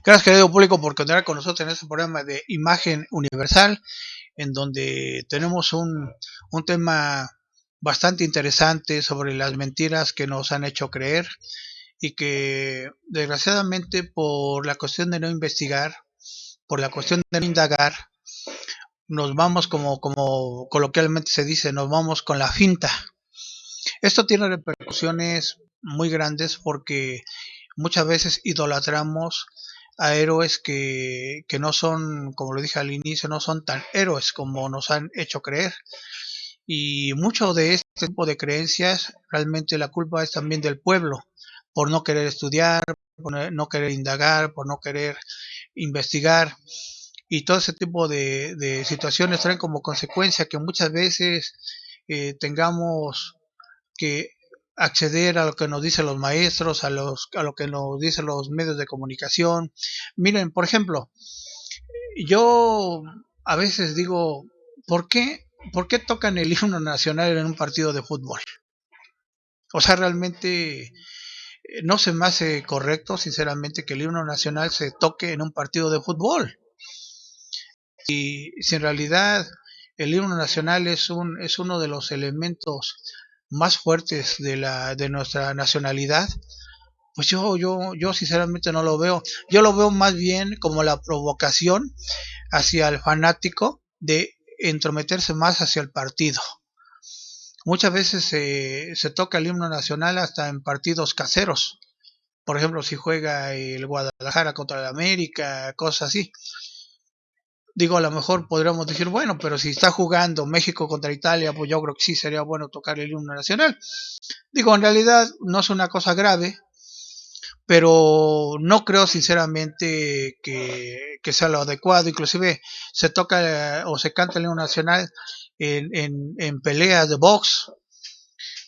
Gracias, querido público, por continuar con nosotros en este programa de Imagen Universal, en donde tenemos un tema bastante interesante sobre las mentiras que nos han hecho creer y que desgraciadamente por la cuestión de no investigar, por la cuestión de no indagar, nos vamos como coloquialmente se dice, nos vamos con la finta. Esto tiene repercusiones muy grandes porque muchas veces idolatramos a héroes que no son, como lo dije al inicio, no son tan héroes como nos han hecho creer. Y mucho de este tipo de creencias, realmente la culpa es también del pueblo, por no querer estudiar, por no querer indagar, por no querer investigar. Y todo ese tipo de situaciones traen como consecuencia que muchas veces tengamos que acceder a lo que nos dicen los maestros, a lo que nos dicen los medios de comunicación. Miren, por ejemplo, yo a veces digo, ¿por qué tocan el himno nacional en un partido de fútbol? O sea, realmente no se me hace correcto, sinceramente, que el himno nacional se toque en un partido de fútbol. Y si en realidad el himno nacional es uno de los elementos más fuertes de nuestra nacionalidad, pues yo sinceramente no lo veo. Yo lo veo más bien como la provocación hacia el fanático de entrometerse más hacia el partido. Muchas veces se toca el himno nacional hasta en partidos caseros. Por ejemplo, si juega el Guadalajara contra el América, cosas así. Digo, a lo mejor podríamos decir, bueno, pero si está jugando México contra Italia, pues yo creo que sí sería bueno tocar el himno nacional. Digo, en realidad no es una cosa grave, pero no creo sinceramente que sea lo adecuado. Inclusive se toca o se canta el himno nacional en peleas de box,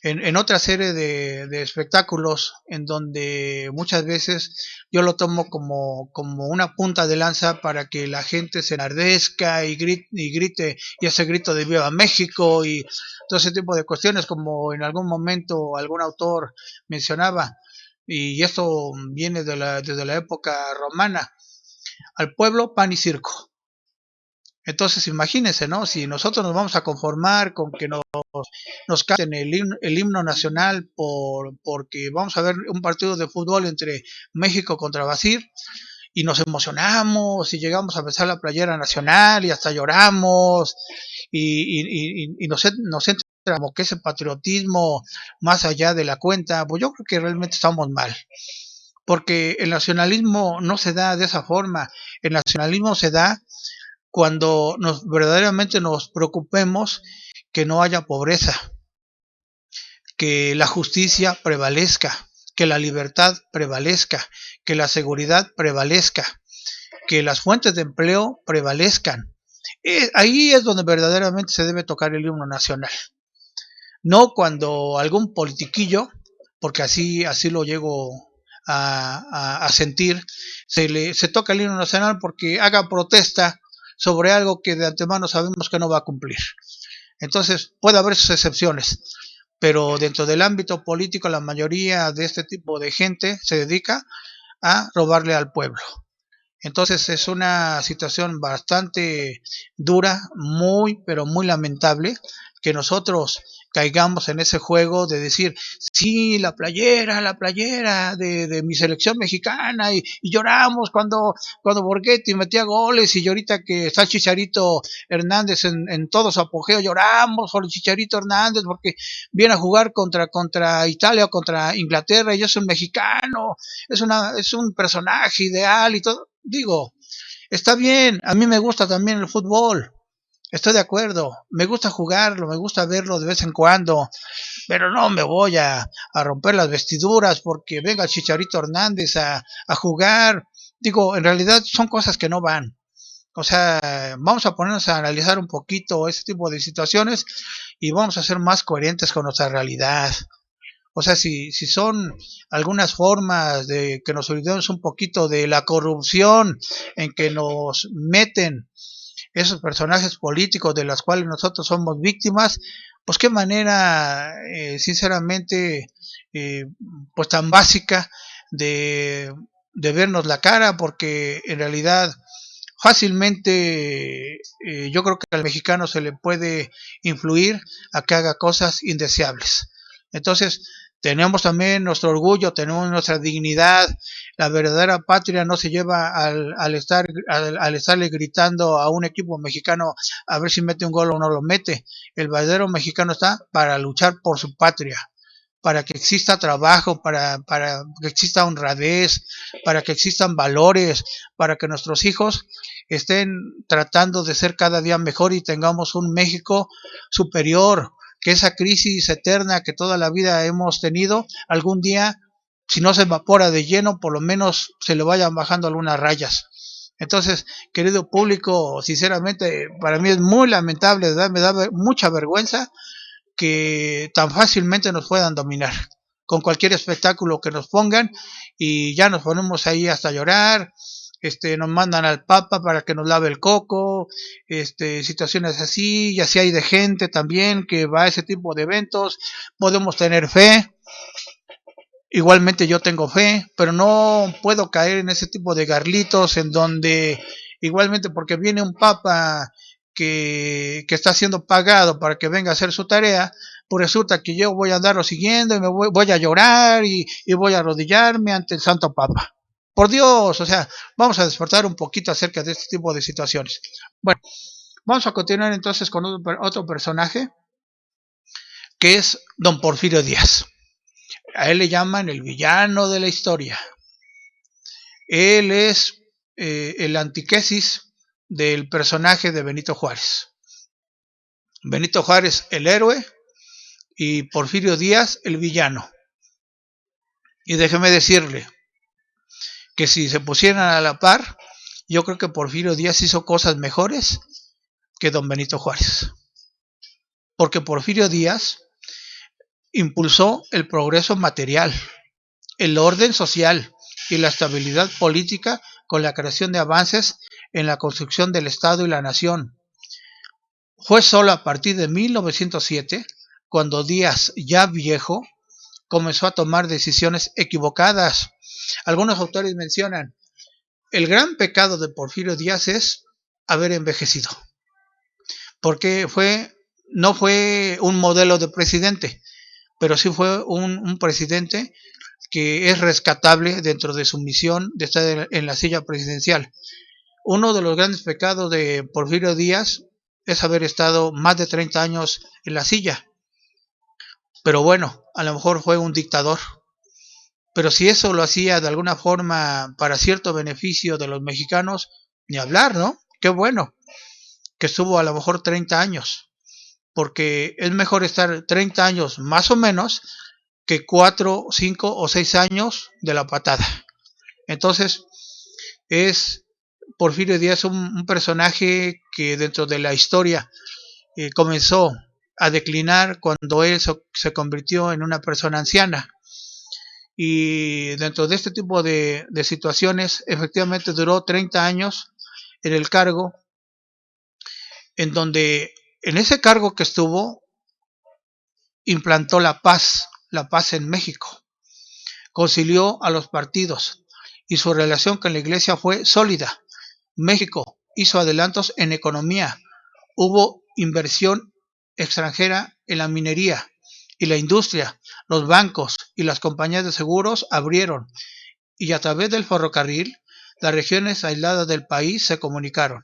en otra serie de espectáculos en donde muchas veces yo lo tomo como una punta de lanza para que la gente se enardezca y grite y ese grito de Viva México y todo ese tipo de cuestiones, como en algún momento algún autor mencionaba, y esto viene desde la época romana: al pueblo pan y circo. Entonces imagínense, ¿no? Si nosotros nos vamos a conformar con que nos canten el himno nacional porque vamos a ver un partido de fútbol entre México contra Brasil y nos emocionamos y llegamos a besar la playera nacional y hasta lloramos y nos entra como que ese patriotismo más allá de la cuenta, pues yo creo que realmente estamos mal. Porque el nacionalismo no se da de esa forma. El nacionalismo se da cuando verdaderamente nos preocupemos que no haya pobreza, que la justicia prevalezca, que la libertad prevalezca, que la seguridad prevalezca, que las fuentes de empleo prevalezcan. Ahí es donde verdaderamente se debe tocar el himno nacional. No cuando algún politiquillo, porque así lo llego a sentir, se toca el himno nacional porque haga protesta sobre algo que de antemano sabemos que no va a cumplir. Entonces puede haber sus excepciones, pero dentro del ámbito político la mayoría de este tipo de gente se dedica a robarle al pueblo. Entonces es una situación bastante dura, muy, pero muy lamentable que nosotros caigamos en ese juego de decir, sí, la playera de mi selección mexicana y lloramos cuando Borghetti metía goles y ahorita que está el Chicharito Hernández en todo su apogeo, lloramos por el Chicharito Hernández porque viene a jugar contra Italia o contra Inglaterra y es un mexicano, es un personaje ideal y todo. Digo, está bien, a mí me gusta también el fútbol, estoy de acuerdo, me gusta jugarlo, me gusta verlo de vez en cuando, pero no me voy a romper las vestiduras porque venga el Chicharito Hernández a jugar. Digo, en realidad son cosas que no van. O sea, vamos a ponernos a analizar un poquito ese tipo de situaciones y vamos a ser más coherentes con nuestra realidad. O sea, si son algunas formas de que nos olvidemos un poquito de la corrupción en que nos meten esos personajes políticos de los cuales nosotros somos víctimas, pues qué manera, sinceramente, eh, pues tan básica de, de vernos la cara, porque en realidad fácilmente yo creo que al mexicano se le puede influir a que haga cosas indeseables. Entonces, tenemos también nuestro orgullo, tenemos nuestra dignidad. La verdadera patria no se lleva al estarle gritando a un equipo mexicano a ver si mete un gol o no lo mete. El verdadero mexicano está para luchar por su patria, para que exista trabajo, para que exista honradez, para que existan valores, para que nuestros hijos estén tratando de ser cada día mejor y tengamos un México superior, que esa crisis eterna que toda la vida hemos tenido, algún día, si no se evapora de lleno, por lo menos se le vayan bajando algunas rayas. Entonces, querido público, sinceramente, para mí es muy lamentable, ¿verdad? Me da mucha vergüenza que tan fácilmente nos puedan dominar con cualquier espectáculo que nos pongan y ya nos ponemos ahí hasta llorar. Nos mandan al Papa para que nos lave el coco, situaciones así, y así hay de gente también que va a ese tipo de eventos. Podemos tener fe, igualmente yo tengo fe, pero no puedo caer en ese tipo de garlitos en donde igualmente porque viene un papa que está siendo pagado para que venga a hacer su tarea, pues resulta que yo voy a andarlo siguiendo y voy a llorar y voy a arrodillarme ante el santo papa. Por Dios, o sea, vamos a despertar un poquito acerca de este tipo de situaciones. Bueno, vamos a continuar entonces con otro personaje que es don Porfirio Díaz. A él le llaman el villano de la historia. Él es el antítesis del personaje de Benito Juárez. Benito Juárez, el héroe, y Porfirio Díaz, el villano. Y déjeme decirle que si se pusieran a la par, yo creo que Porfirio Díaz hizo cosas mejores que don Benito Juárez. Porque Porfirio Díaz impulsó el progreso material, el orden social y la estabilidad política con la creación de avances en la construcción del Estado y la nación. Fue solo a partir de 1907 cuando Díaz, ya viejo, comenzó a tomar decisiones equivocadas. Algunos autores mencionan, el gran pecado de Porfirio Díaz es haber envejecido, porque no fue un modelo de presidente, pero sí fue un presidente que es rescatable dentro de su misión de estar en la silla presidencial. Uno de los grandes pecados de Porfirio Díaz es haber estado más de 30 años en la silla. Pero bueno, a lo mejor fue un dictador. Pero si eso lo hacía de alguna forma para cierto beneficio de los mexicanos, ni hablar, ¿no? Qué bueno que estuvo a lo mejor 30 años. Porque es mejor estar 30 años más o menos que 4, 5 o 6 años de la patada. Entonces, es Porfirio Díaz un personaje que dentro de la historia comenzó a declinar cuando él se convirtió en una persona anciana. Y dentro de este tipo de situaciones, efectivamente duró 30 años en el cargo, en donde en ese cargo que estuvo, implantó la paz en México, concilió a los partidos y su relación con la iglesia fue sólida. México hizo adelantos en economía, hubo inversión extranjera en la minería y la industria, los bancos y las compañías de seguros abrieron y a través del ferrocarril las regiones aisladas del país se comunicaron.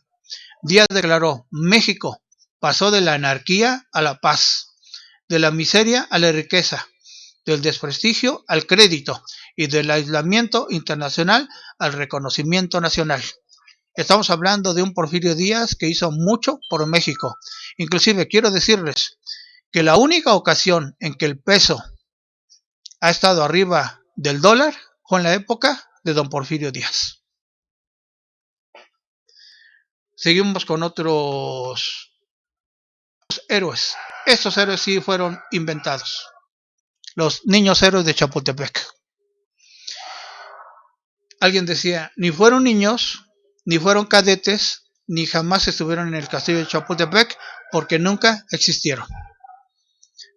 Díaz declaró, México pasó de la anarquía a la paz, de la miseria a la riqueza, del desprestigio al crédito y del aislamiento internacional al reconocimiento nacional. Estamos hablando de un Porfirio Díaz que hizo mucho por México. Inclusive quiero decirles que la única ocasión en que el peso ha estado arriba del dólar fue en la época de don Porfirio Díaz. Seguimos con otros héroes. Estos héroes sí fueron inventados. Los niños héroes de Chapultepec. Alguien decía, ni fueron niños, ni fueron cadetes, ni jamás estuvieron en el castillo de Chapultepec porque nunca existieron.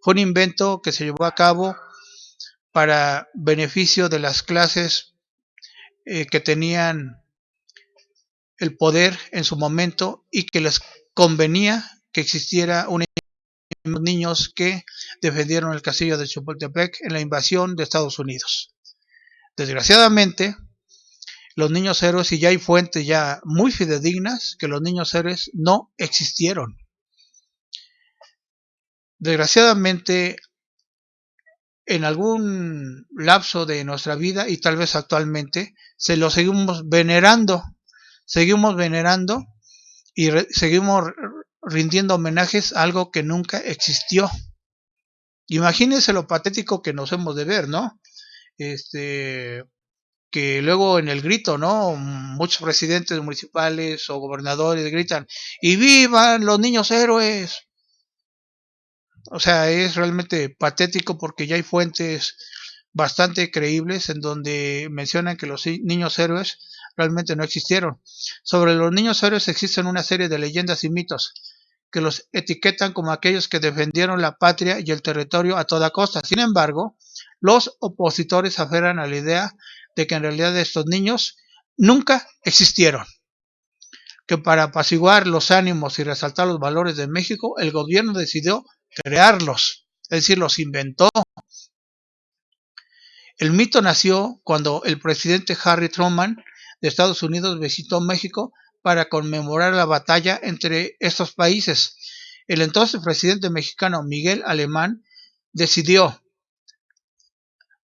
Fue un invento que se llevó a cabo para beneficio de las clases que tenían el poder en su momento y que les convenía que existiera unos niños que defendieron el castillo de Chapultepec en la invasión de Estados Unidos. Desgraciadamente, los niños héroes, y ya hay fuentes ya muy fidedignas, que los niños héroes no existieron. Desgraciadamente, en algún lapso de nuestra vida, y tal vez actualmente, se lo seguimos venerando y seguimos rindiendo homenajes a algo que nunca existió. Imagínense lo patético que nos hemos de ver, ¿no? Que luego en el grito, ¿no? Muchos presidentes municipales o gobernadores gritan, ¡y vivan los niños héroes! O sea, es realmente patético porque ya hay fuentes bastante creíbles en donde mencionan que los niños héroes realmente no existieron. Sobre los niños héroes existen una serie de leyendas y mitos que los etiquetan como aquellos que defendieron la patria y el territorio a toda costa. Sin embargo, los opositores aferran a la idea de que en realidad estos niños nunca existieron, que para apaciguar los ánimos y resaltar los valores de México, el gobierno decidió crearlos, es decir, los inventó. El mito nació cuando el presidente Harry Truman de Estados Unidos visitó México para conmemorar la batalla entre estos países. El entonces presidente mexicano Miguel Alemán decidió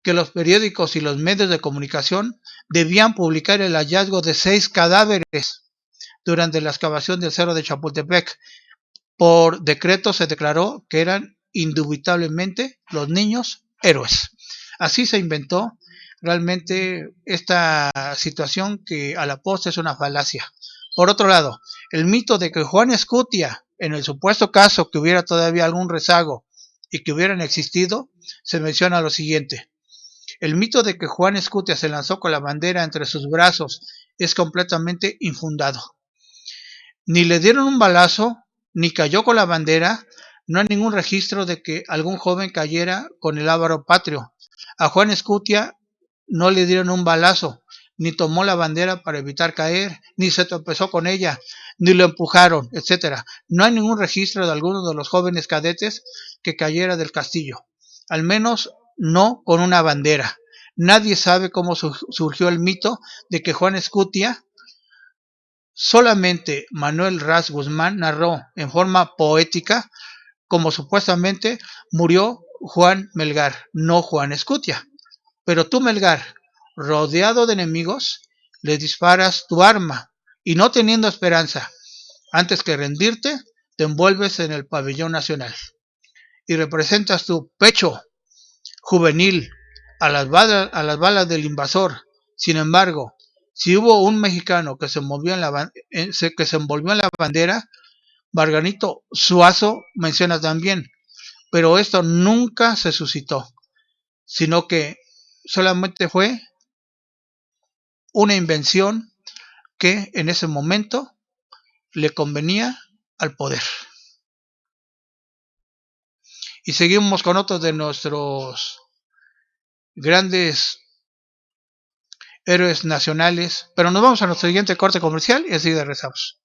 que los periódicos y los medios de comunicación debían publicar el hallazgo de 6 cadáveres durante la excavación del Cerro de Chapultepec. Por decreto se declaró que eran indubitablemente los niños héroes. Así se inventó realmente esta situación que a la postre es una falacia. Por otro lado, el mito de que Juan Escutia, en el supuesto caso que hubiera todavía algún rezago y que hubieran existido, se menciona lo siguiente. El mito de que Juan Escutia se lanzó con la bandera entre sus brazos es completamente infundado. Ni le dieron un balazo, ni cayó con la bandera. No hay ningún registro de que algún joven cayera con el lábaro patrio. A Juan Escutia no le dieron un balazo, ni tomó la bandera para evitar caer, ni se tropezó con ella, ni lo empujaron, etc. No hay ningún registro de alguno de los jóvenes cadetes que cayera del castillo, al menos no con una bandera. Nadie sabe cómo surgió el mito de que Juan Escutia. Solamente Manuel Ras Guzmán narró en forma poética cómo supuestamente murió Juan Melgar, no Juan Escutia. Pero tú, Melgar, rodeado de enemigos, le disparas tu arma y no teniendo esperanza, antes que rendirte, te envuelves en el pabellón nacional y representas tu pecho juvenil a las balas del invasor. Sin embargo, si hubo un mexicano que se envolvió en la bandera, Margarito Suazo menciona también, pero esto nunca se suscitó, sino que solamente fue una invención que en ese momento le convenía al poder. Y seguimos con otros de nuestros grandes héroes nacionales, pero nos vamos a nuestro siguiente corte comercial y así regresamos.